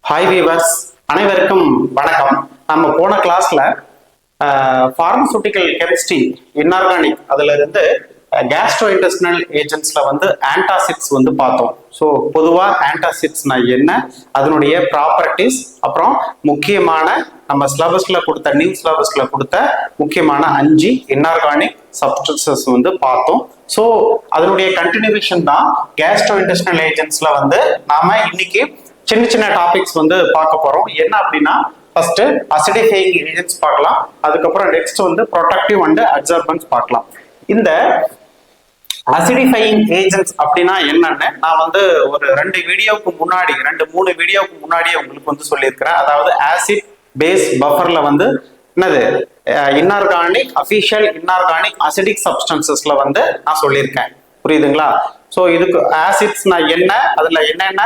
Hi viewers, அனைவருக்கும் வணக்கம். நம்ம போன கிளாஸ்ல பார்மசூட்டிக்கல் கெமிஸ்ட்ரி இன்ஆர்கானிக் அதுல இருந்து கேஸ்ட்ரோ இன்டெஸ்டினல் ஏஜென்ட்ஸ்ல ஆன்டாசிட்ஸ் பார்த்தோம். ஸோ பொதுவா ஆன்டாசிட்ஸ்னா என்ன, அதனுடைய ப்ராப்பர்ட்டிஸ், அப்புறம் முக்கியமான நம்ம சிலபஸ்ல கொடுத்த நியூ சிலபஸ்ல கொடுத்த முக்கியமான 5 இன்ஆர்கானிக் சப்ஸ்டன்சஸ் பார்த்தோம். ஸோ அதனுடைய கண்டினியூவேஷன் தான் கேஸ்ட்ரோ இன்டெஸ்டினல் ஏஜென்ட்ஸ்ல நாம இன்னைக்கு சின்ன சின்ன டாபிக்ஸ் பார்க்க போறோம். என்ன அப்படின்னா, ஃபர்ஸ்ட் அசிடிஃபையிங் ஏஜென்ட்ஸ் பார்க்கலாம், அதுக்கப்புறம் நெக்ஸ்ட் ப்ரொடக்டிவ் அண்ட் அப்சார்பன்ஸ் பார்க்கலாம். இந்த அசிடிஃபையிங் ஏஜென்ட்ஸ் அப்படின்னா என்னன்னு நான் ஒரு 2 வீடியோவுக்கு முன்னாடி 2-3 வீடியோவுக்கு முன்னாடியே உங்களுக்கு சொல்லியிருக்கிறேன். அதாவது ஆசிட் பேஸ் பஃபர்ல என்னது இன்ஆர்கானிக் அஃபிஷியல் இன்ஆர்கானிக் அசிடிக் சப்ஸ்டன்சஸ்ல நான் சொல்லியிருக்கேன். புரியுதுங்களா? ஸோ இதுக்கு ஆசிட்ஸ்னா என்ன, அதுல என்னென்ன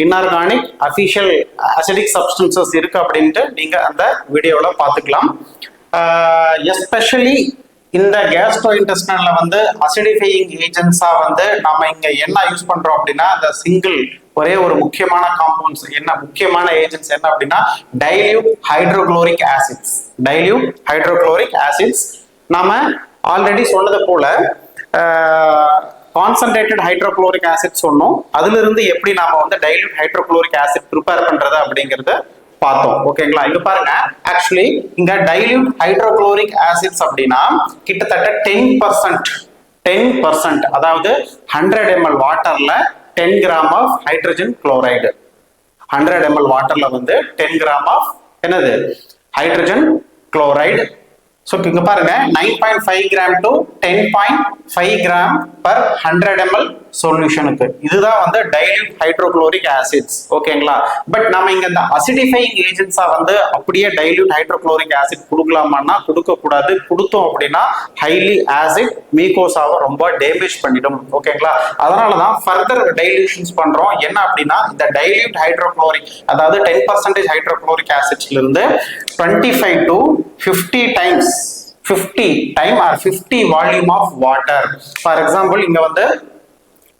இன்ஆர்கானிக் அஃபிஷியல் அசிடிக் சப்ஸ்டன்சஸ் இருக்கு அப்படின்ட்டு நீங்க அந்த வீடியோல பார்த்துக்கலாம். எஸ்பெஷலி இந்த கேஸ்ட்ரோ இன்டெஸ்டினல்ல அசிடிஃபையிங் ஏஜென்ட்ஸா நாம இங்க என்ன யூஸ் பண்றோம் அப்படின்னா, அந்த சிங்கிள் ஒரே ஒரு முக்கியமான காம்பவுண்ட்ஸ் என்ன, முக்கியமான ஏஜென்ட்ஸ் என்ன அப்படின்னா dilute hydrochloric acids. Dilute hydrochloric acids நாம ஆல்ரெடி சொன்னது போல கான்சன்ட்ரேட்டட் ஹைட்ரோகுளோரிக் ஆசிட் சொன்னோம். அதுல இருந்து எப்படி நாம டைல்யூட் ஹைட்ரோகுளோரிக் ஆசிட் ப்ரிப்பேர் பண்றது அப்படிங்கறத பார்த்தோம். ஓகேங்களா? இங்க பாருங்க, ஆக்சுவலி இங்க டைல்யூட் ஹைட்ரோகுளோரிக் ஆசிட்ஸ் அப்படின்னா கிட்டத்தட்ட 10%, அதாவது 100 ml வாட்டர்ல 10 gram of hydrogen chloride. 100 ml வாட்டர்ல 10 கிராம் ஆஃப் என்னது ஹைட்ரஜன் குளோரைடு. ஸோ இங்க பாருங்க, 9.5 gram to 10.5 gram per 100 ml சொல்யூஷனுக்கு இதுதான் டைல்யூட் ஹைட்ரோகுளோரிக் ஆசிட்ஸ். ஓகேங்களா? பட் நம்ம இங்க இந்த அசிடிஃபையிங் ஏஜென்ட்ஸா அப்படியே டைல்யூட் ஹைட்ரோகுளோரிக் ஆசிட் கொடுக்கலாமான்னா கொடுக்க கூடாது. கொடுத்தோம் அப்படின்னா ஹைலி ஆசிட் மீகோசாவை ரொம்ப டேமேஜ் பண்ணிடும். ஓகேங்களா? அதனாலதான் ஃபர்தர் டைல்யூஷன்ஸ் பண்றோம். என்ன அப்படின்னா, இந்த டைல்யூட் ஹைட்ரோகுளோரிக் அதாவது 10% ஹைட்ரோகுளோரிக் ஆசிட்ல இருந்து 25 to 50 times 50 time or 50 volume of water. For example, இங்க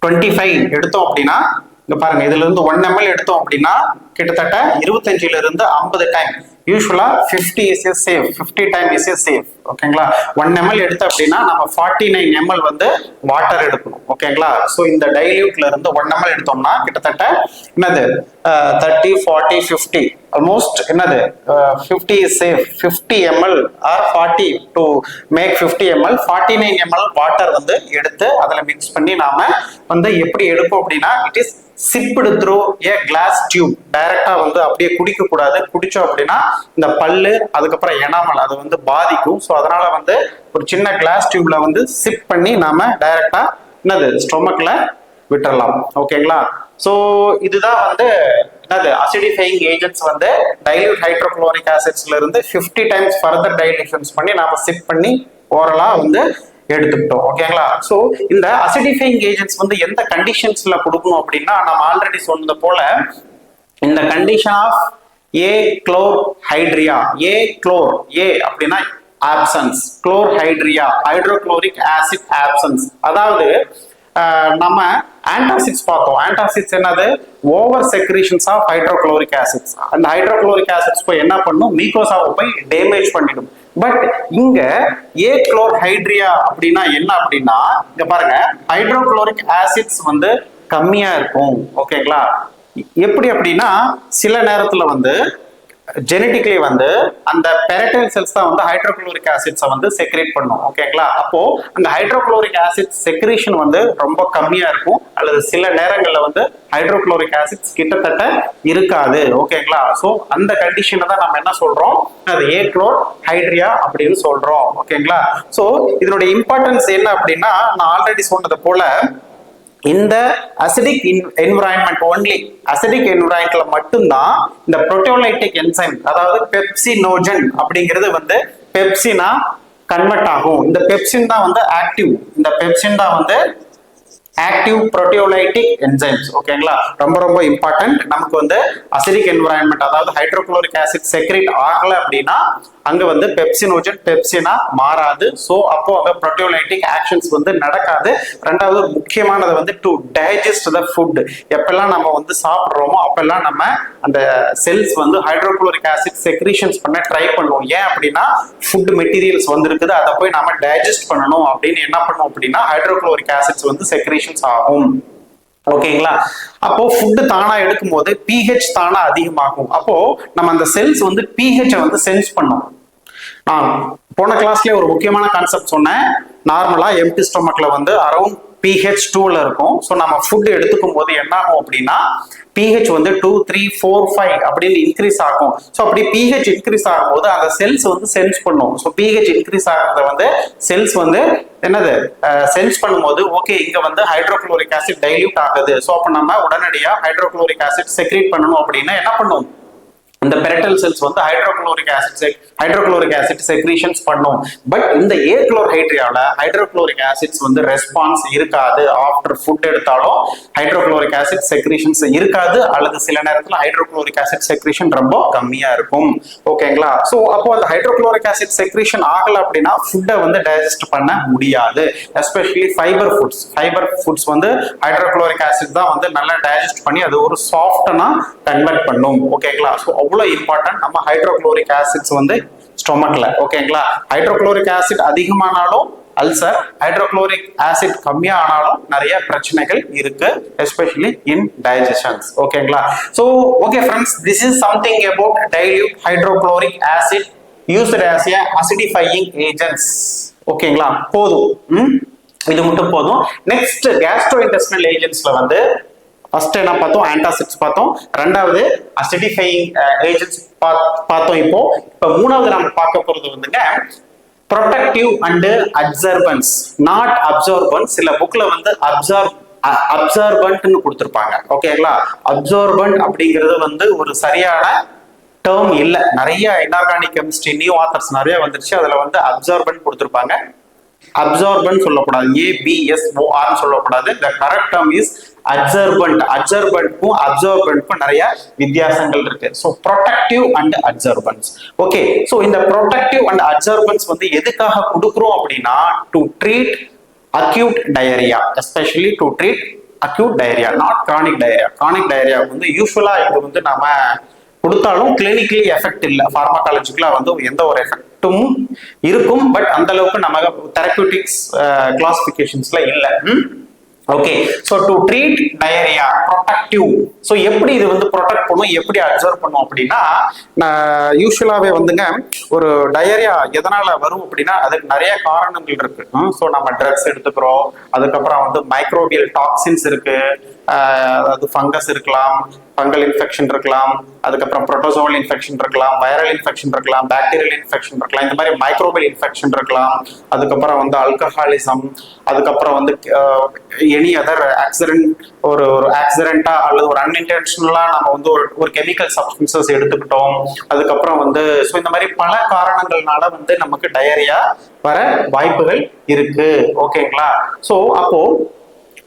25 எடுத்தோம் அப்படின்னா இங்க பாருங்க, இதுல இருந்து 1 ml எடுத்தோம் அப்படின்னா கிட்டத்தட்ட 25ல இருந்து 50 டைம். யூஸ்வலா 50 is a safe, 50 time is a safe. ஓகேங்களா? 1 ml எடுத்து அப்படின்னா நம்ம 49 ml வாட்டர் எடுக்கணும். ஓகேங்களா? ஸோ இந்த டைல்யூட்ல இருந்து 1 ml எடுத்தோம்னா கிட்டத்தட்ட என்னது 30, 40, 50 ஆல்மோஸ்ட் என்னது 50 is safe. 50 ml or 40 to make 50 ml 49 ml water எடுத்து அதுல மிக்ஸ் பண்ணி நாம எப்படி எடுப்போம் அப்படின்னா, it is chipped through A class tube. டைரக்டா அப்படியே குடிக்க கூடாது. குடிச்சோம் அப்படின்னா இந்த பல்லு அதுக்கப்புறம் எனாமல் அது பாதிக்கும். ஸோ அதனால ஒரு சின்ன கிளாஸ் டியூப்ல சிப் பண்ணி நாம டைரக்டா என்னது ஸ்டொமக்ல விட்டுறலாம். ஓகேங்களா? ஸோ இதுதான் என்னது அசிடிஃபையிங் ஏஜென்ட்ஸ் டைல்யூட் ஹைட்ரோகுளோரிக் ஆசிட்ஸ்ல இருந்து 50 டைம்ஸ் ஃபர்தர் டைல்யூஷன்ஸ் பண்ணி நாம சிப் பண்ணி ஓரலா எடுத்துக்கிட்டோம். ஓகேங்களா? ஸோ இந்த அசிடிஃபையிங் ஏஜென்ட்ஸ் எந்த கண்டிஷன்ஸ்ல கொடுக்கணும் அப்படின்னா, நம்ம ஆல்ரெடி சொன்னது போல இந்த condition of A குளோர் ஹைட்ரியா. A குளோர், A அப்படின்னா absence, chlorhydria hydrochloric acid absence. அதாவது நம்ம ஆன்டாசிட்ஸ் பார்த்தோம். ஆன்டாசிட்ஸ் என்னது over secretions of hydrochloric acids. அந்த ஹைட்ரோகுளோரிக் ஆசிட்ஸ் போய் என்ன பண்ணும், மீகோசாவை போய் டேமேஜ் பண்ணிடும். பட் இங்க ஏ குளோர் ஹைட்ரியா அப்படின்னா என்ன அப்படின்னா, இங்க பாருங்க, ஹைட்ரோகுளோரிக் ஆசிட்ஸ் கம்மியா இருக்கும். ஓகேங்களா? எப்படி அப்படின்னா, சில நேரத்துல ஜெனட்டிக்லி அந்த பெரட்டைல் செல்ஸ் தான் ஹைட்ரோகுளோரிக் ஆசிட்ஸை செக்ரேட் பண்ணும். ஓகேங்களா? அப்போ அந்த ஹைட்ரோகுளோரிக் ஆசிட் செக்ரேஷன் ரொம்ப கம்மியா இருக்கும், அல்லது சில நேரங்கள்ல ஹைட்ரோகுளோரிக் ஆசிட்ஸ் கிட்டத்தட்ட இருக்காது. ஓகேங்களா? ஸோ அந்த கண்டிஷனை தான் நம்ம என்ன சொல்றோம், அது ஏ குளோர் ஹைட்ரியா அப்படின்னு சொல்றோம். ஓகேங்களா? ஸோ இதனுடைய இம்பார்ட்டன்ஸ் என்ன அப்படின்னா, நான் ஆல்ரெடி சொன்னது போல இந்த அசிடிக் என்விரான்மெண்ட் ஒன்லி, அசிடிக் என்விரான்மெண்ட்ல மட்டும்தான் இந்த புரோட்டியோலைட்டிக் என்சைம் அதாவது பெப்சினோஜன் அப்படிங்கிறது பெப்சினா கன்வெர்ட் ஆகும். இந்த பெப்சின் தான் ஆக்டிவ். இந்த பெப்சின் தான் ஆக்டிவ் புரோட்டியோலைட்டிக் என்சைம்ஸ். ஓகேங்களா? ரொம்ப ரொம்ப இம்பார்ட்டன்ட். நமக்கு அசிடிக் என்விரான்மெண்ட் அதாவது ஹைட்ரோகுளோரிக் ஆசிட் செக்ரேட் ஆகல அப்படின்னா அங்க வந்து பெப்சினோஜன் பெப்சினா மாறாது. ஸோ அப்போ அங்க ப்ரோட்டியோலைட்டிக் ஆக்ஷன்ஸ் வந்து நடக்காது. ரெண்டாவது முக்கியமானது வந்து டு டைஜஸ்ட் த ஃபுட். எப்பெல்லாம் நம்ம வந்து சாப்பிட்றோமோ அப்பெல்லாம் நம்ம அந்த செல்ஸ் வந்து ஹைட்ரோகுளோரிக் ஆசிட் செக்ரீஷன்ஸ் பண்ண ட்ரை பண்ணுவோம். ஏன் அப்படின்னா ஃபுட் மெட்டீரியல்ஸ் வந்து இருக்குது, அதை போய் நம்ம டைஜஸ்ட் பண்ணணும் அப்படின்னு என்ன பண்ணுவோம் அப்படின்னா ஹைட்ரோகுளோரிக் ஆசிட்ஸ் வந்து செக்ரீஷன்ஸ் ஆகும். ஓகேங்களா? அப்போ ஃபுட்டு தானா எடுக்கும் போது பிஹெச் தானா அதிகமாகும். அப்போ நம்ம அந்த செல்ஸ் வந்து பிஹெச்சை வந்து சென்ஸ் பண்ணும். நான் போன கிளாஸ்லயே ஒரு முக்கியமான கான்செப்ட் சொன்னேன். நார்மலா எம்டி ஸ்டொமக்ல வந்து அரௌண்ட் pH 2ல இருக்கும். ஸோ நம்ம ஃபுட் எடுத்துக்கும் போது என்ன ஆகும் அப்படின்னா pH வந்து 2, 3, 4, 5 அப்படின்னு இன்க்ரீஸ் ஆகும். ஸோ அப்படி pH இன்க்ரீஸ் ஆகும்போது அந்த செல்ஸ் வந்து சென்ஸ் பண்ணும். ஸோ pH இன்க்ரீஸ் ஆகிறத வந்து செல்ஸ் வந்து என்னது சென்ஸ் பண்ணும்போது ஓகே இங்க வந்து ஹைட்ரோகுளோரிக் ஆசிட் டைல்யூட் ஆகுது. ஸோ அப்போ நம்ம உடனடியா ஹைட்ரோகுளோரிக் ஆசிட் செக்ரீட் பண்ணணும் அப்படின்னா என்ன பண்ணும், இந்த பெரட்டல் செல்ஸ் வந்து ஹைட்ரோகுளோரிக் ஆசிட் செக்ரீஷன்ஸ் பண்ணும். பட் இந்த ஏக்ளோர்ஹைட்ரியால ஹைட்ரோகுளோரிக் ஆசிட்ஸ் வந்து ரெஸ்பான்ஸ் இருக்காது. ஆஃப்டர் ஃபுட் எடுத்தாலும் ஹைட்ரோகுளோரிக் ஆசிட் செக்ரீஷன்ஸ் இருக்காது, அல்லது சில நேரத்தில் ஹைட்ரோகுளோரிக் ஆசிட் செக்ரீஷன் ரொம்ப கம்மியா இருக்கும். ஓகேங்களா? ஸோ அப்போ அந்த ஹைட்ரோகுளோரிக் ஆசிட் செக்ரீஷன் ஆகல அப்படின்னா ஃபுட்டை வந்து டைஜஸ்ட் பண்ண முடியாது. எஸ்பெஷலி ஃபைபர் ஃபுட்ஸ் வந்து ஹைட்ரோகுளோரிக் ஆசிட் தான் வந்து நல்லா டைஜஸ்ட் பண்ணி அது ஒரு சாஃப்டனா கன்வெர்ட் பண்ணும். ஓகேங்களா? ஸோ அவ்வளோ இம்பார்ட்டன்ட் நம்ம ஹைட்ரோகுளோரிக் ஆசிட்ஸ் வந்து ஸ்டொமக்ல. ஓகேங்களா? ஹைட்ரோகுளோரிக் ஆசிட் அதிகமானாலும் அல்சர், ஹைட்ரோகுளோரிக் ஆசிட் கம்மியா ஆனாலும் நிறைய பிரச்சனைகள் இருக்கு, எஸ்பெஷலி இன் டைஜஷன்ஸ். ஓகேங்களா? So okay friends, this is something about dilute hydrochloric acid used as a acidifying agents. ஓகேங்களா? போதும், இது மட்டும் போதும். நெக்ஸ்ட் கேஸ்ட்ரோ இன்டெஸ்டினல் ஏஜென்ட்ஸ்ல வந்து ஃபர்ஸ்ட் என்ன பார்த்தோம், ஆன்டாசிட்ஸ் பார்த்தோம். ரெண்டாவது அசிடிஃபையிங் ஏஜென்ட்ஸ் பார்த்தோம். இப்போ மூணாவது நம்ம பார்க்க போறது வந்துங்க protective and absorbance, not absorbance. சில புக்ல வந்து அப்சர்பன்ட்னு கொடுத்துருப்பாங்க. ஓகேங்களா? அப்சர்பன்ட் அப்படிங்கிறது வந்து ஒரு சரியான டேர்ம் இல்லை. நிறைய இன்ஆர்கானிக் கெமிஸ்ட்ரி நியூ ஆத்தர்ஸ் நிறைய வந்துருச்சு, அதுல வந்து அப்சர்பன்ட் கொடுத்துருப்பாங்க. அப்சார்பன்ட் சொல்லக்கூடாது, ABSOR சொல்லக்கூடாது. the correct term is adsorbent. adsorbentக்கும் அப்சார்பன்ட்க்கும் நிறைய வித்தியாசங்கள் இருக்கு. So protective and adsorbents. Okay, so இந்த ப்ரொடெக்டிவ் அண்ட் அட்சர்பன்ஸ் வந்து எதுக்காக கொடுக்குறோம் அப்படின்னா to treat acute diarrhoea, especially to treat acute diarrhoea, not chronic diarrhoea. Chronic diarrhoea வந்து யூஸ்வலா இது வந்து நாம கொடுத்தாலும் கிளினிக்கலி எஃபெக்ட் இல்லை, ஃபார்மகாலஜிக்கலா வந்து எந்த ஒரு எஃபெக்டும் இருக்கும், பட் அந்த அளவுக்கு நம்ம தெரபியூட்டிக்ஸ் கிளாசிபிகேஷன்ஸ்ல இல்லை. Okay, so to treat diarrhoea protective. So எப்படி இது வந்து ப்ரொடெக்ட் பண்ணும், எப்படி அப்சர்வ் பண்ணும் அப்படின்னா யூஸ்வலாகவே வந்துங்க ஒரு டயரியா எதனால வரும் அப்படின்னா அதுக்கு நிறைய காரணங்கள் இருக்கு. ஸோ நம்ம ட்ரக்ஸ் எடுத்துக்கிறோம், அதுக்கப்புறம் வந்து மைக்ரோபியல் டாக்ஸின்ஸ் இருக்கு, அதாவது ஃபங்கஸ் இருக்கலாம், ஃபங்கல் இன்ஃபெக்ஷன் இருக்கலாம், அதுக்கப்புறம் புரோட்டோசோவல் இன்ஃபெக்ஷன் இருக்கலாம், வைரல் இன்ஃபெக்ஷன் இருக்கலாம், பாக்டீரியல் இன்ஃபெக்ஷன் இருக்கலாம், இந்த மாதிரி மைக்ரோபியல் இன்ஃபெக்ஷன் இருக்கலாம். அதுக்கப்புறம் வந்து ஆல்கஹாலிசம், அதுக்கப்புறம் வந்து எனி அதர் ஆக்சிடென்ட், ஒரு ஆக்சிடென்டா அல்லது ஒரு அன்இன்டென்ஷனலா நம்ம வந்து ஒரு கெமிக்கல் சப்ஸ்டன்சஸ் எடுத்துக்கிட்டோம். அதுக்கப்புறம் வந்து ஸோ இந்த மாதிரி பல காரணங்கள்னால வந்து நமக்கு டயரியா வர வாய்ப்புகள் இருக்கு. ஓகேங்களா? ஸோ அப்போ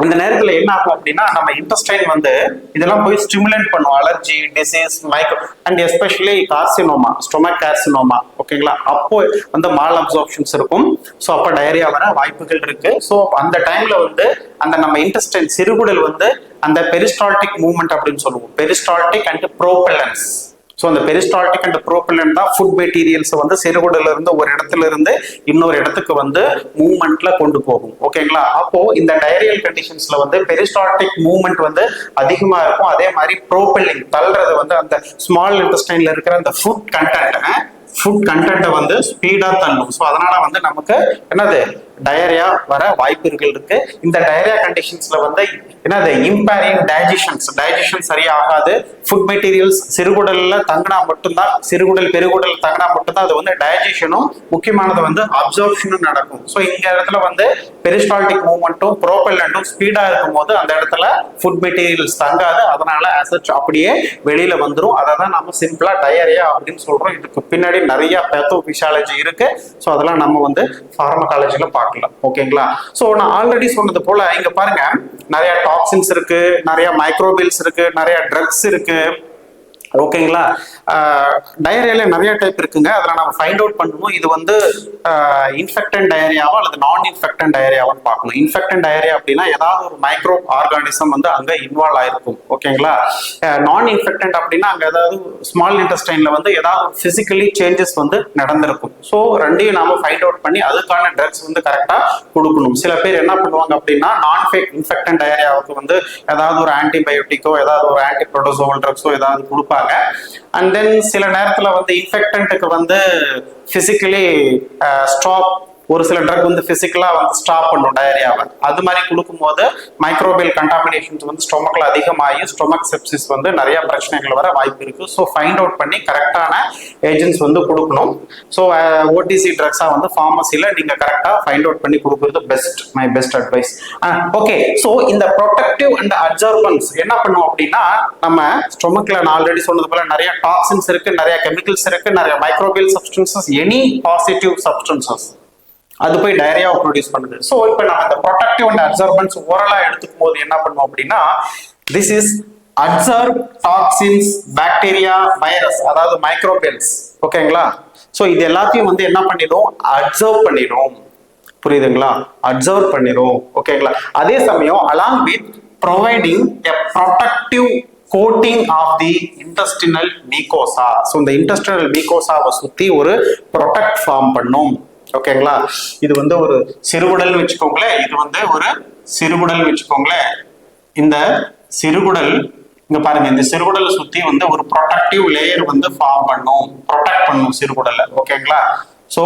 இந்த நேரத்துல என்ன ஆகும் அப்படின்னா நம்ம இன்டெஸ்டைன் வந்து இதெல்லாம் போய் ஸ்டிமுலேட் பண்ணும், allergy, disease, micro and especially carcinoma, stomach carcinoma. ஓகேங்களா? அப்போ வந்து மால் அப்சார்ப்ஷன்ஸ் இருக்கும். ஸோ அப்போ டயரியா வர வாய்ப்புகள் இருக்கு. ஸோ அந்த டைம்ல வந்து அந்த நம்ம இன்டெஸ்டைன் சிறுகுடல் வந்து அந்த பெரிஸ்டால்டிக் மூவ்மெண்ட் அப்படின்னு சொல்லுவோம், பெரிஸ்டால்டிக் அண்ட் ப்ரோபெல்லன்ஸ். ஸோ அந்த பெரிஸ்டால்டிக் அண்ட் ப்ரோபெல்லன்ட் தான் ஃபுட் மெட்டீரியல்ஸ் வந்து சிறுகுடல இருந்து ஒரு இடத்துல இருந்து இன்னொரு இடத்துக்கு வந்து மூவ்மெண்ட்ல கொண்டு போகும். ஓகேங்களா? அப்போ இந்த டயரியல் கண்டிஷன்ஸ்ல வந்து பெரிஸ்டால்டிக் மூவ்மெண்ட் வந்து அதிகமா இருக்கும். அதே மாதிரி ப்ரோபெல்லிங் தள்ளுறது வந்து அந்த ஸ்மால் இன்டெஸ்டைன்ல இருக்கிற அந்த ஃபுட் கண்டென்ட்டை வந்து ஸ்பீடா தள்ளும். ஸோ அதனால வந்து நமக்கு என்னது டயரியா வர வாய்ப்புகள் இருக்கு. இந்த டயரியா கண்டிஷன்ஸ்ல வந்து என்னது இம்பேரிங் டைஜஷன் சரியா ஆகாது. ஃபுட் மெட்டீரியல்ஸ் சிறுகுடல்ல தங்கினா மட்டும்தான், சிறுகுடல் பெருகுடல் தங்கினா மட்டும்தான் அது வந்து டைஜஷனும் முக்கியமானது வந்து அப்சார்ப்ஷனும் நடக்கும். ஸோ இந்த இடத்துல வந்து பெரிஸ்டால்டிக் மூவ்மெண்ட்டும் ப்ரோபெல்லன்ட்டும் ஸ்பீடா இருக்கும் போது அந்த இடத்துல ஃபுட் மெட்டீரியல்ஸ் தங்காது. அதனால அப்படியே வெளியில வந்துடும். அதை தான் நம்ம சிம்பிளா டயரியா அப்படின்னு சொல்றோம். இதுக்கு பின்னாடி நிறைய பேத்தோபிசியாலஜி இருக்கு. ஸோ அதெல்லாம் நம்ம வந்து ஃபார்மகாலஜில பார்க்கலாம். ஓகேங்களா? ஸோ நான் ஆல்ரெடி சொன்னது போல இங்க பாருங்க நிறைய டாக்ஸின்ஸ் இருக்கு, நிறைய மைக்ரோபியல்ஸ் இருக்கு, நிறைய ட்ரக்ஸ் இருக்கு. ஓகேங்களா. டயரியால நிறைய டைப் இருக்குங்க. அதில் நம்ம ஃபைண்ட் அவுட் பண்ணணும் இது வந்து இன்ஃபெக்டன்ட் டயரியாவா அல்லது நான் இன்ஃபெக்டன்ட் டயரியாவான்னு பார்க்கணும். இன்ஃபெக்டன்ட் டயரியா அப்படின்னா ஏதாவது ஒரு மைக்ரோ ஆர்கானிசம் வந்து அங்கே இன்வால்வ் ஆயிருக்கும். ஓகேங்களா. நான் இன்ஃபெக்டன்ட் அப்படின்னா அங்கே ஏதாவது ஸ்மால் இன்டெஸ்டைன்ல வந்து ஏதாவது பிசிக்கலி சேஞ்சஸ் வந்து நடந்திருக்கும். ஸோ ரெண்டையும் நாம ஃபைண்ட் அவுட் பண்ணி அதுக்கான ட்ரக்ஸ் வந்து கரெக்டாக கொடுக்கணும். சில பேர் என்ன பண்ணுவாங்க அப்படின்னா நான் இன்ஃபெக்டன்ட் டயரியாவுக்கு வந்து ஏதாவது ஒரு ஆன்டிபயோட்டிக்கோ ஏதாவது ஒரு ஆன்டிப்ரோட்டோசோவல் ட்ரக்ஸோ ஏதாவது கொடுப்பாங்க. அண்ட் தென் சில நேரத்துல வந்து இன்ஃபெக்டன்ட்டுக்கு வந்து பிசிக்கலி ஸ்டாப் ஒரு சில ட்ரக் வந்து பிசிக்கலா வந்து ஸ்டாப் பண்ணும் டயரியாவை. அது மாதிரி கொடுக்கும்போது மைக்ரோபியல் கண்டாமினேஷன்ஸ் வந்து ஸ்டொமக்ல அதிகமாகி ஸ்டொமக் செப்சிஸ் வந்து நிறைய பிரச்சனைகள் வர வாய்ப்பு இருக்கு. ஸோ ஃபைண்ட் அவுட் பண்ணி கரெக்டான ஏஜென்ட்ஸ் வந்து கொடுக்கணும். ஸோ ஓடிசி ட்ரக்ஸா வந்து ஃபார்மசியில நீங்க கரெக்டா ஃபைண்ட் அவுட் பண்ணி கொடுக்குறது best, my best advice. Okay. So இந்த ப்ரொடெக்டிவ் அண்ட் அப்சர்பன்ஸ் என்ன பண்ணும் அப்படின்னா நம்ம ஸ்டொமக்ல நான் ஆல்ரெடி சொன்னது போல நிறைய டாக்ஸின்ஸ் இருக்கு, நிறைய கெமிக்கல்ஸ் இருக்கு, நிறைய microbial substances, any positive substances அது போய் டயரியாவை ப்ரொடியூஸ் பண்ணுது. ஸோ இப்போ நம்ம இந்த ப்ரொடெக்டிவ் அண்ட் அப்சர்பன்ஸ் ஓரலா எடுத்துக்கும் போது என்ன பண்ணுவோம் அப்படின்னா this is observe toxins, bacteria, virus, அதாவது மைக்ரோபியல்ஸ். ஓகேங்களா. ஸோ இது எல்லாத்தையும் வந்து என்ன பண்ணிடும், அப்சர்வ் பண்ணிடும். புரியுதுங்களா, அப்சர்வ் பண்ணிடும். ஓகேங்களா. அதே சமயம் along with providing a protective coating of the intestinal mucosa. So இந்த இன்டெஸ்டினல் மியூகோசாவை சுத்தி ஒரு ப்ரொடெக்ட் ஃபார்ம் பண்ணும். ஓகேங்களா. இது வந்து ஒரு சிறுகுடல் வச்சுக்கோங்களேன், இது வந்து ஒரு சிறுகுடல் வச்சுக்கோங்களேன். இந்த சிறுகுடல் இங்க பாருங்க, இந்த சிறுகுடலை சுத்தி வந்து ஒரு ப்ரொடெக்டிவ் லேயர் வந்து ஃபார்ம் பண்ணும், ப்ரொடெக்ட் பண்ணும் சிறுகுடலை. ஓகேங்களா. ஸோ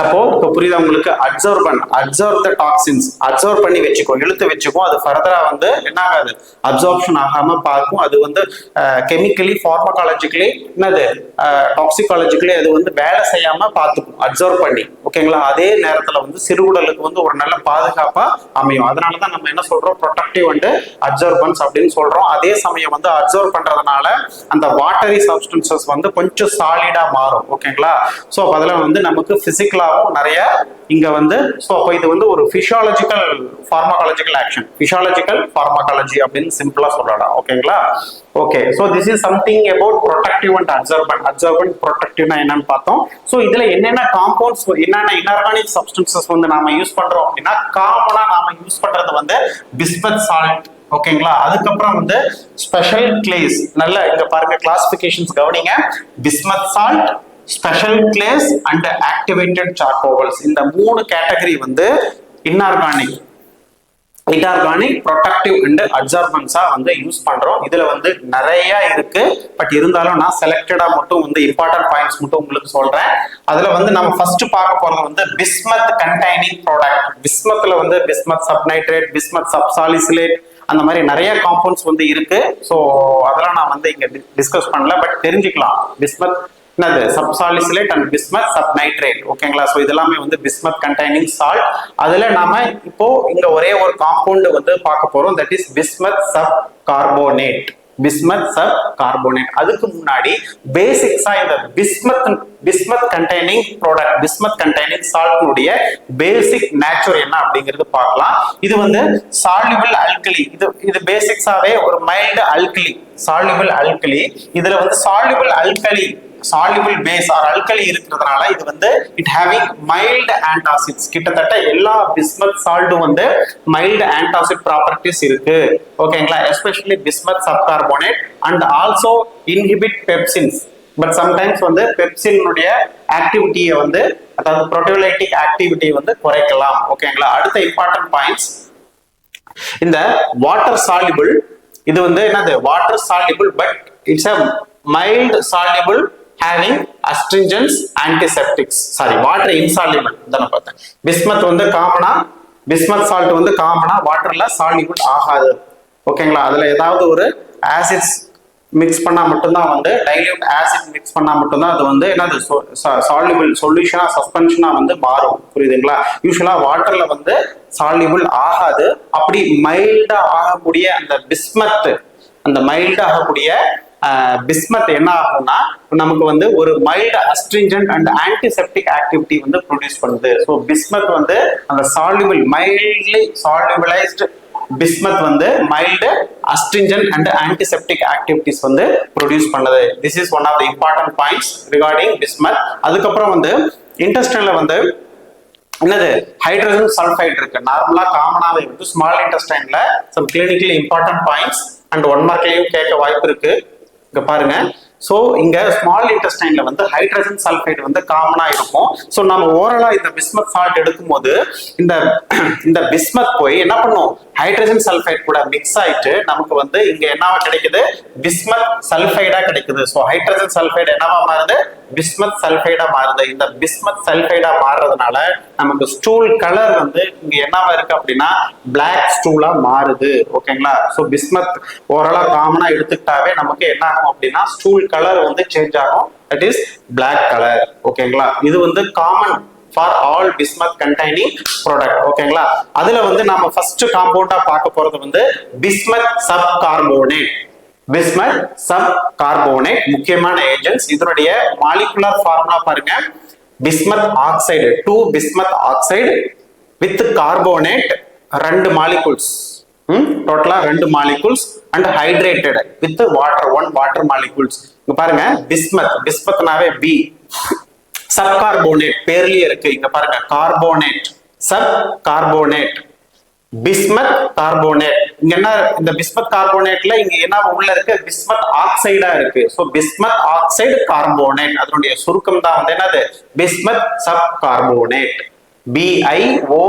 அப்போ இப்போ புரியுதா உங்களுக்கு, அப்சர்வ் த டாக்ஸின்ஸ், அப்சர்வ் பண்ணி வச்சுக்கோ, இழுத்து வச்சுக்கோ. அது ஃபர்தரா வந்து என்ன ஆகாது, அப்சார்ப்ஷன் ஆகாம பார்க்கும். அது வந்து கெமிக்கலி, ஃபார்மகாலஜிக்கலி, என்னது டாக்ஸிகாலஜிக்கலி அது வந்து வேலை செய்யாம பார்த்துக்கும் அப்சர்வ் பண்ணி. ஓகேங்களா. அதே நேரத்துல வந்து சிறுகுடலுக்கு வந்து ஒரு நல்ல பாதுகாப்பா அமையும். அதனாலதான் நம்ம என்ன சொல்றோம், ப்ரொடெக்டிவ் அண்ட் அப்சர்பன்ஸ் அப்படின்னு சொல்றோம். அதே சமயம் வந்து அப்சர்வ் பண்றதுனால அந்த வாட்டரி சப்ஸ்டன்சஸ் வந்து கொஞ்சம் சாலிடா மாறும். ஓகேங்களா. ஸோ அதில் வந்து நமக்கு பிசிக்கலா நிறைய இங்க வந்து சோ அப்ப இது வந்து ஒரு physiological pharmacological action, physiological pharmacology அப்படின்னு சிம்பிளா சொல்லலாம். ஓகேங்களா. Okay. So this is something about protective and absorbent ப்ரொடெக்டிவ்னா என்னன்னு பார்த்தோம். சோ இதுல என்னென்ன காம்பவுண்ட்ஸ், என்னென்ன இன்ஆர்கானிக் சப்ஸ்டன்சஸ் வந்து நாம யூஸ் பண்றோம் அப்படின்னா காமனா நாம யூஸ் பண்றது வந்து பிஸ்மத் சால்ட். ஓகேங்களா. அதுக்கப்புறம் வந்து ஸ்பெஷல் கிளேஸ், நல்ல இங்க பாருங்க கிளாசிபிகேஷன்ஸ் கவனிங்க. Bismuth salt, special clays and activated charcoals, இந்த மூணு கேட்டகரி வந்து இன்ஆர்கானிக், ப்ரொடெக்டிவ் அண்ட் அப்சர்பன்ஸா வந்து யூஸ் பண்றோம். இதுல வந்து நிறைய இருக்கு, பட் இருந்தாலும் நான் செலக்டடா மட்டும் வந்து இம்பார்ட்டன்ட் பாயிண்ட்ஸ் மட்டும் உங்களுக்கு சொல்றேன். அதுல வந்து நம்ம ஃபர்ஸ்ட் பார்க்க போறது வந்து பிஸ்மத் கண்டைனிங் ப்ராடக்ட். பிஸ்மத்ல வந்து பிஸ்மத் சப்நைட்ரேட், பிஸ்மத் சப்சாலிசிலேட், அந்த மாதிரி நிறைய காம்பவுண்ட்ஸ் வந்து இருக்கு. ஸோ அதெல்லாம் நான் வந்து இங்க டிஸ்கஸ் பண்ணல, பட் தெரிஞ்சுக்கலாம். பிஸ்மத் என்னது, சப்சாலிசிலேட் அண்ட் பிஸ்மத் சப்நைட்ரேட். ஓகேங்களா. ஸோ இதெல்லாமே வந்து பிஸ்மத் கண்டைனிங் சால்ட். அதுல நாம இப்போ இங்க ஒரே ஒரு காம்பவுண்ட் வந்து பார்க்க போறோம், that is bismuth subcarbonate. Bismuth subcarbonate. அதுக்கு முன்னாடி பேசிக்ஸா இந்த bismuth containing product, bismuth containing சால்ட்னுடைய பேசிக் நேச்சர் என்ன அப்படிங்கிறது பார்க்கலாம். இது வந்து சால்யுபிள் அல்கலி. இது பேசிக்ஸாவே ஒரு மைல்டு அல்கலி, சால்யுபிள் அல்கலி. இதுல வந்து சால்யுபிள் பேஸ் ஆர் அல்கலி இருக்கிறதுனால இது வந்து இட் ஹேவிங் மைல்டு ஆன்டாசிட்ஸ். கிட்டத்தட்ட எல்லா பிஸ்மத் சால்ட்டும் வந்து மைல்டு ஆன்டாசிட் ப்ராப்பர்ட்டிஸ் இருக்கு. ஓகேங்களா. Especially bismuth subcarbonate and also inhibit pepsins. But sometimes வந்து பெப்சினுடைய ஆக்டிவிட்டியை வந்து, அதாவது புரோட்டியோலைட்டிக் ஆக்டிவிட்டி வந்து குறைக்கலாம். ஓகேங்களா. அடுத்த இம்பார்ட்டன்ட் பாயிண்ட்ஸ், இந்த வாட்டர் சால்யுபிள், இது வந்து என்னது, water soluble but it's a mild soluble having astringents, antiseptics. water insoluble தான பார்த்தேன். பிஸ்மத் வந்து காமனா, பிஸ்மத் சால்ட் வந்து காமனா வாட்டர்ல சால்யுபிள் ஆகாது. ஓகேங்களா. அதுல ஏதாவது ஒரு ஆசிட்ஸ் மிக்ஸ் பண்ணா மட்டும்தான் வந்து, டைல்யூட் ஆசிட் மிக்ஸ் பண்ணா மட்டும்தான் அது வந்து என்னது சால்யுபிள் சொல்யூஷனா சஸ்பென்ஷனா வந்து மாறும். புரியுதுங்களா. யூஸ்வலா வாட்டர்ல வந்து சால்யுபிள் ஆகாது. அப்படி மைல்டா ஆகக்கூடிய அந்த பிஸ்மத், அந்த மைல்டா ஆகக்கூடிய பிஸ்மத் என்ன ஆகும்னா நமக்கு வந்து ஒரு mild astringent and antiseptic activity வந்து ப்ரொடியூஸ் பண்ணுது. ஸோ பிஸ்மத் வந்து அந்த சால்யுபிள், மைல்ட்லி சால்யுபிளைஸ்டு பிஸ்மத் வந்து mild astringent and antiseptic activities வந்து ப்ரொடியூஸ் பண்ணுது. This is one of the important points regarding bismuth. அதுக்கப்புறம் வந்து இன்டெஸ்டைன்ல வந்து என்னது ஹைட்ரஜன் சல்ஃபைட் இருக்கு. நார்மலா காமனாவே வந்து ஸ்மால் இன்டெஸ்டைன்ல some clinically important points and 1 மார்க்லயும் கேட்க வாய்ப்பு இருக்கு. இங்க பாருங்க. ஸோ இங்க ஸ்மால் இன்டெஸ்டைன்ல வந்து ஹைட்ரஜன் சல்ஃபைட் வந்து காமனா இருக்கும். ஸோ நம்ம ஓரலா இந்த பிஸ்மத் சால்ட் எடுக்கும் போது இந்த பிஸ்மத் போய் என்ன பண்ணும், ஹைட்ரஜன் சல்ஃபைட் கூட மிக்ஸ் ஆயிட்டு நமக்கு வந்து இங்க என்னவா கிடைக்குது, பிஸ்மத் சல்ஃபைடா கிடைக்குது. ஸோ ஹைட்ரஜன் சல்ஃபைடு என்னவா மாறுது, பிஸ்மத் சல்ஃபைடா மாறுது. இந்த பிஸ்மத் சல்ஃபைடா மாறுறதுனால நமக்கு ஸ்டூல் கலர் வந்து இங்க என்னவா இருக்கு அப்படின்னா பிளாக் ஸ்டூலா மாறுது. ஓகேங்களா. ஸோ பிஸ்மத் ஓரலா காமனா எடுத்துக்கிட்டாவே நமக்கு என்ன ஆகும் அப்படின்னா ஸ்டூல் கலர் வந்து சேஞ்ச் ஆகும். That is black colour. ஓகேங்களா. இது வந்து common for all bismuth containing product. ஓகேங்களா. அதுல வந்து நாம ஃபர்ஸ்ட் காம்பவுண்டா பார்க்க போறது வந்து bismuth subcarbonate. Bismuth subcarbonate முக்கியமான ஏஜென்ட்ஸ். இதனுடைய மாலிகுலர் ஃபார்முலா பாருங்க. Bismuth oxide 2 bismuth oxide with carbonate 2 molecules, டோட்டலா 2 molecules and hydrated with water 1 water molecules. இங்க பாருங்க பிஸ்மத்னாவே பி. சப் கார்போனேட் பேர்லயே இருக்கு. இங்க பாருங்க carbonate, sub carbonate, bismuth carbonate. இங்க என்ன, இந்த பிஸ்மத் கார்போனேட்ல இங்க என்ன உள்ள இருக்கு, பிஸ்மத் ஆக்சைடா இருக்கு. சோ பிஸ்மத் ஆக்சைடு கார்போனேட் அதனுடைய சுருக்கம் தான் வந்து என்னது, பிஸ்மத் சப் கார்போனேட். BiO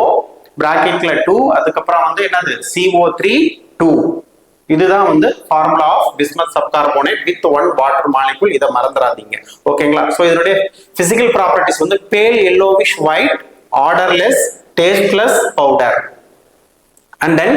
பிராக்கெட்ல 2, அதுக்கப்புறம் வந்து என்னது CO3 2. இதுதான் வந்து formula of bismuth subcarbonate with 1 water molecule. இதை மறந்துடாதீங்க. ஓகேங்களா. ஸோ இதனுடைய பிசிக்கல் ப்ராப்பர்ட்டிஸ் வந்து பேல் yellowish white, odourless, tasteless powder. And then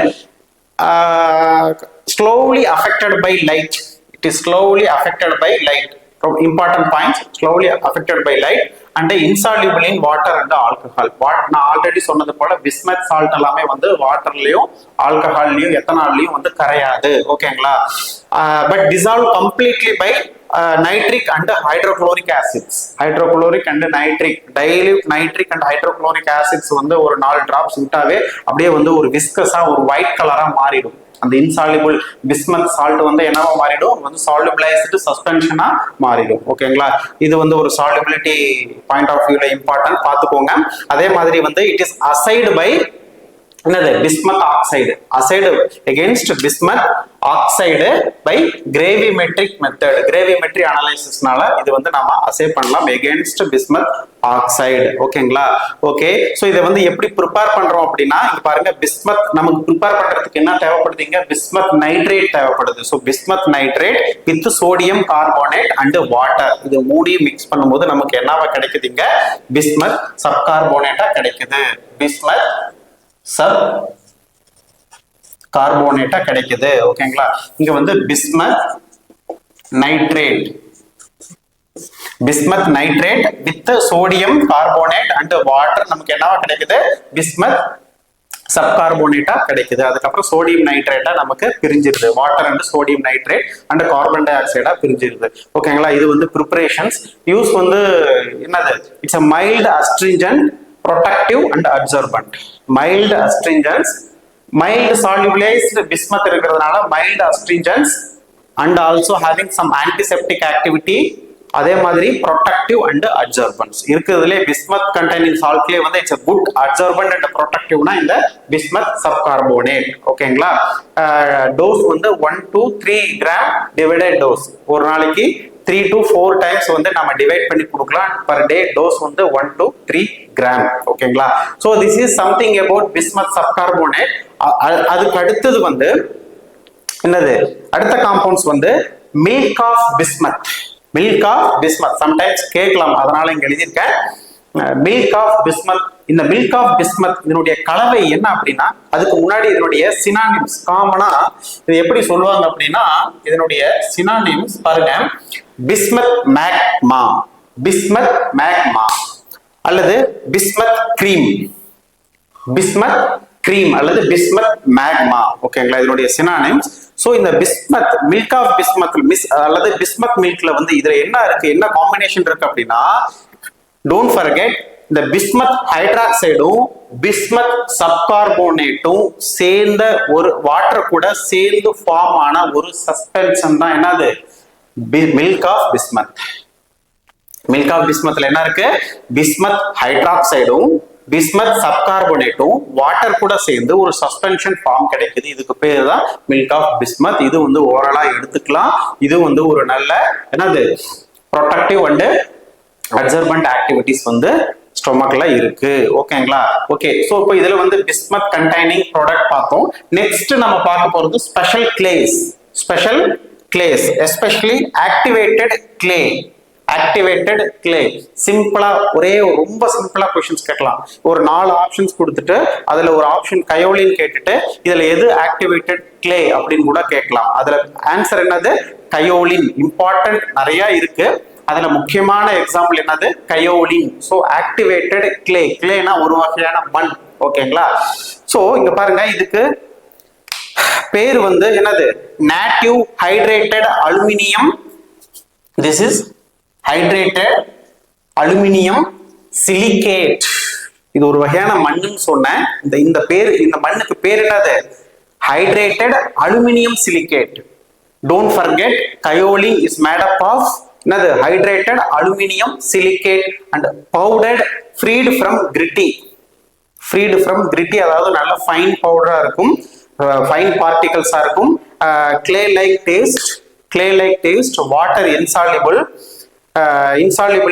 slowly affected by light. It is slowly affected by light. From important points, slowly affected by light and insoluble in water and alcohol. நான் already சொன்னது போல bismuth salt எல்லாமே வந்து வாட்டர்லயும் ஆல்கஹால்லயும் எத்தனால்லயும் வந்து கரையாது. ஓகேங்களா. But dissolve completely by nitric and hydrochloric acids. Hydrochloric and nitric, dilute nitric and hydrochloric acids வந்து ஒரு 4 டிராப்ஸ் விட்டாவே அப்படியே வந்து ஒரு விஸ்கஸா ஒரு ஒயிட் கலரா மாறிடும். அந்த இன்சால்யூபிள் பிஸ்மத் சால்ட் வந்து என்னவா மாறிடும், வந்து சால்யூபிளைஸ்டு சஸ்பென்ஷனா மாறிடும். ஓகேங்களா. இது வந்து ஒரு சால்யூபிலிட்டி பாயிண்ட் ஆஃப் வியூல இம்பார்ட்டன்ட் பார்த்துக்கோங்க. அதே மாதிரி வந்து இட் இஸ் அசைடு பை என்னது, bismuth oxide. Assayed against bismuth oxide by gravimetric method. Gravimetry அனலைசிஸ்னால இது வந்து நம்ம அசை பண்ணலாம் எகெயின்ஸ்ட் பிஸ்மத் ஆக்சைடு. ஓகேங்களா. ஓகே. ஸோ இதை வந்து எப்படி ப்ரிப்பேர் பண்றோம் அப்படின்னா இங்க பாருங்க, பிஸ்மத் நமக்கு ப்ரிப்பேர் பண்றதுக்கு என்ன தேவைப்படுதுங்க, பிஸ்மத் நைட்ரேட் தேவைப்படுது. So bismuth nitrate with sodium carbonate and water, இது மூணையும் மிக்ஸ் பண்ணும்போது நமக்கு என்னவா கிடைக்குதுங்க, பிஸ்மத் சப் கார்போனேட்டா கிடைக்குது. பிஸ்மத் சப் கார்போனேட்டா கிடைக்குது. ஓகேங்களா. இங்க வந்து bismuth nitrate, bismuth nitrate with sodium carbonate and water நமக்கு என்னவா கிடைக்குது, பிஸ்மத் சப் கார்போனேட்டா கிடைக்குது. அதுக்கப்புறம் சோடியம் நைட்ரேட்டா நமக்கு பிரிஞ்சிருது. Water and sodium nitrate and carbon டை ஆக்சைடா பிரிஞ்சிருது. ஓகேங்களா. இது வந்து ப்ரிப்பரேஷன்ஸ். யூஸ் வந்து என்னது, it's a mild astringent, protective and absorbent. mild astringents, mild solubilized bismuth இருக்கிறதுனால mild astringents and also having some antiseptic activity. அதே மாதிரி protective and absorbance இருக்குதுல. பிஸ்மத் கண்டெய்னிங் சால்ட்லயே வந்து it's a good absorbent and protectiveனா இந்த bismuth sub carbonate. ஓகேங்களா. Dose வந்து 1 to 3 gram divided dose. ஒரு நாளைக்கு 3 to 4 டைம்ஸ் வந்து நம்ம டிவைட் பண்ணி கொடுக்கலாம். பர் டே டோஸ் வந்து 1 to 3 கிராம். ஓகேங்களா. So this is something about bismuth subcarbonate. அதுக்கு அடுத்தது வந்து என்னது, அடுத்த காம்பவுண்ட்ஸ் வந்து milk of bismuth. Milk of bismuth sometimes கேட்கலாம், அதனால இங்க எழுதியிருக்கேன் மில்க் ஆஃப் பிஸ்மத். இந்த மில்க் ஆஃப் பிஸ்மத் இதனுடைய கலவை என்ன அப்படின்னா, அதுக்கு முன்னாடி இதனுடைய சினானிம்ஸ் காமனா இது எப்படி சொல்லுவாங்க அப்படின்னா, இதனுடைய சினானிம்ஸ் பாருங்க, பிஸ்மத் மேக்மா, பிஸ்மத் மேக்மா அல்லது பிஸ்மத் கிரீம், பிஸ்மத் கிரீம் அல்லது பிஸ்மத் மேக்மா. ஓகேங்களா. இதனுடைய சினானிம்ஸ். சோ இந்த பிஸ்மத், மில்க் ஆஃப் பிஸ்மத் அல்லது பிஸ்மத் மில்க்ல வந்து இதுல என்ன இருக்கு, என்ன காம்பினேஷன் இருக்கு அப்படின்னா, டோன்ட் ஃபர்கெட் இந்த பிஸ்மத் ஹைட்ராக்சைடும் பிஸ்மத் சப்கார்போனேட்டும் சேர்ந்த ஒரு வாட்டர் கூட சேர்ந்து ஃபார்ம் ஆன ஒரு சஸ்பென்ஷன் தான் என்னது milk of bismuth. Milk of பிஸ்மத்ல என்ன இருக்கு பிஸ்மத் ஹைட்ராக்சைடும் பிஸ்மத் சப்கார்போனேட்டும் வாட்டர் கூட சேர்ந்து ஒரு சஸ்பென்ஷன் ஃபார்ம் கிடைக்குது. இதுக்கு பேர் தான் மில்க் ஆஃப் பிஸ்மத். இது வந்து ஓரலா எடுத்துக்கலாம். இது வந்து ஒரு நல்ல என்னது ப்ரொடக்டிவ் அண்ட் அப்சர்பன்ட் ஆக்டிவிட்டிஸ் வந்து ஸ்டொமக்ல இருக்கு. ஓகேங்களா? ஓகே, சோ இப்போ இதுல வந்து பிஸ்மத் கண்டைனிங் ப்ராடக்ட் பார்த்தோம். நெக்ஸ்ட் நம்ம பார்க்க போறது special glaze. Special glaze especially activated clay. Activated clay சிம்பிளா ரொம்ப சிம்பிளா கொஸ்டின்ஸ் கேட்கலாம். ஒரு 4 ஆப்ஷன்ஸ் கொடுத்துட்டு அதுல ஒரு ஆப்ஷன் கயோலின் கேட்டுட்டு இதுல எது ஆக்டிவேட்டட் கிளே அப்படின்னு கூட கேட்கலாம். அதுல ஆன்சர் என்னது கயோலின். இம்பார்ட்டன்ட் நிறைய இருக்கு. அதுல முக்கியமான எக்ஸாம்பிள் என்னது கயோலின். So activated clay. கிளேனா ஒரு வகையான மண். ஓகேங்களா? சோ இங்க பாருங்க இதுக்கு பேர் வந்து என்னது native hydrated aluminium. This is hydrated aluminium silicate. இது ஒரு வகையான மண்ணுன்னு சொன்னேன். இந்த பேர் இந்த மண்ணுக்கு பேர் என்னது hydrated aluminium silicate. Don't forget kaolin is made up of என்னது hydrated aluminium silicate and powdered freed from gritty. Freed from gritty அதாவது நல்ல ஃபைன் பவுடரா இருக்கும், ஃபைன் பார்ட்டிகல்ஸா இருக்கும். clay like taste, water insoluble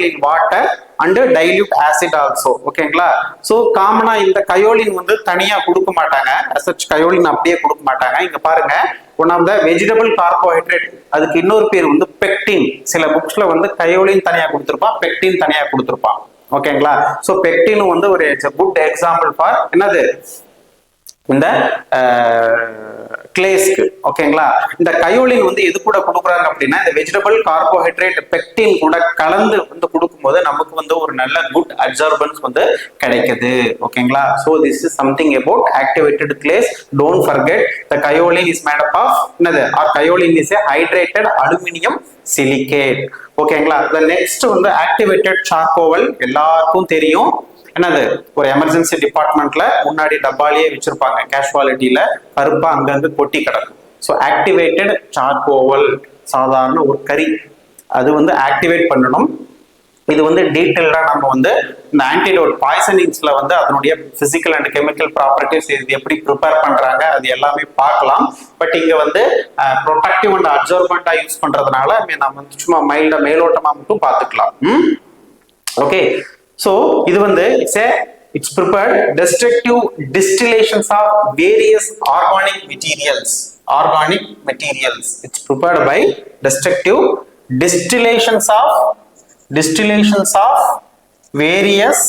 in water and dilute acid also. ஓகேங்களா? So காமனா இந்த kaolin வந்து தனியா கொடுக்க மாட்டாங்க. such கயோலின் அப்படியே கொடுக்க மாட்டாங்க. இங்க பாருங்க one of the vegetable carbohydrate. அதுக்கு இன்னொரு பேர் வந்து பெக்டின். சில புக்ஸ்ல வந்து கயோலின் தனியா கொடுத்திருப்பான், பெக்டின் தனியா கொடுத்திருப்பான். ஓகேங்களா? சோ பெக்டின் வந்து ஒரு குட் எக்ஸாம்பிள் ஃபார் என்னது இந்த கிளேஸ்க்கு. ஓகேங்களா? இந்த கயோலின் வந்து எது கூட கொடுக்குறாங்க அப்படின்னா இந்த வெஜிடபிள் கார்போஹைட்ரேட் பெக்டின் கூட கலந்து வந்து கொடுக்கும்போது நமக்கு வந்து ஒரு நல்ல குட் அப்சர்பன்ஸ் வந்து கிடைக்குது. ஓகேங்களா? So this is something about activated clays. Don't forget the kaolin is made up of என்னது or kaolin is a hydrated aluminium silicate. ஓகேங்களா? த நெக்ஸ்ட் வந்து ஆக்டிவேட்டட் சார்கோல். எல்லாருக்கும் தெரியும் என்னது ஒரு எமர்ஜென்சி டிபார்ட்மெண்ட்ல முன்னாடி டப்பாலேயே வச்சிருப்பாங்க, கேஷுவாலிட்டியில கருப்பா அங்கங்க கொட்டி கிடக்கும். ஸோ ஆக்டிவேட்டட் சார்கோல் சாதாரண ஒரு கறி, அது வந்து ஆக்டிவேட் பண்ணணும். இது வந்து டீட்டெயில்டா நம்ம வந்து இந்த ஆன்டிடோட் பாய்சனிங்ஸ்ல வந்து அதனுடைய பிசிக்கல் அண்ட் கெமிக்கல் ப்ராப்பர்ட்டிஸ் இது எப்படி ப்ரிப்பேர் பண்றாங்க அது எல்லாமே பார்க்கலாம். பட் இங்க வந்து ப்ரொடக்டிவ் அண்ட் அப்சர்வெண்டா யூஸ் பண்றதுனால நம்ம சும்மா மைல்டா மேலோட்டமா மட்டும் பார்த்துக்கலாம். ஓகே, so இது வந்து it's prepared destructive distillations of various organic materials. It's prepared by destructive distillations of various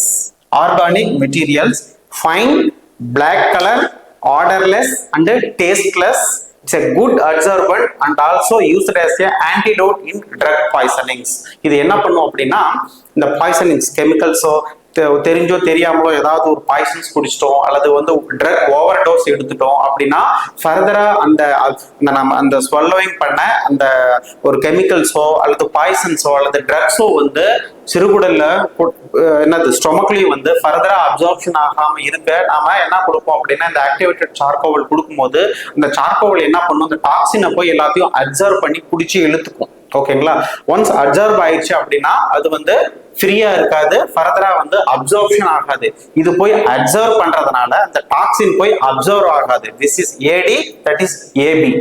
organic materials. Fine, black color, odorless and tasteless. It's a good adsorbent and also used as a antidote in drug poisonings. இது என்ன பண்ணும் அப்படின்னா இந்த பாய்சனிங்ஸ் கெமிக்கல்ஸோ தெரிஞ்சோ தெரியாமலோ ஏதாவது ஒரு Poisson's குடிச்சிட்டோம் அல்லது வந்து ட்ரக் ஓவர் டோஸ் எடுத்துட்டோம் அப்படின்னா ஃபர்தரா நம்ம அந்த ஸ்வல்லோயிங் பண்ண அந்த ஒரு கெமிக்கல்ஸோ அல்லது பாய்சன்ஸோ அல்லது ட்ரக்ஸோ வந்து சிறுகுடல்ல என்னது ஸ்டொமக்லயும் வந்து ஃபர்தரா அப்சார்ப்ஷன் ஆகாம இருக்க நாம என்ன கொடுப்போம் அப்படின்னா இந்த ஆக்டிவேட்டட் சார்கோல் கொடுக்கும்போது அந்த சார்கோல் என்ன பண்ணும் அந்த டாக்ஸினை போய் எல்லாத்தையும் அப்சர்வ் பண்ணி குடிச்சு இழுத்துக்கும். ஓகேங்களா? ஒன்ஸ் அப்சர்வ் ஆயிடுச்சு அப்படின்னா அது வந்து ஃப்ரீயா இருக்காது, ஃபர்தரா வந்து அப்சர்ப்ஷன் ஆகாது. இது போய் அப்சர்வ் பண்றதுனால அந்த டாக்ஸின் போய் அப்சர்வ் ஆகாது. This is AD, that is AB.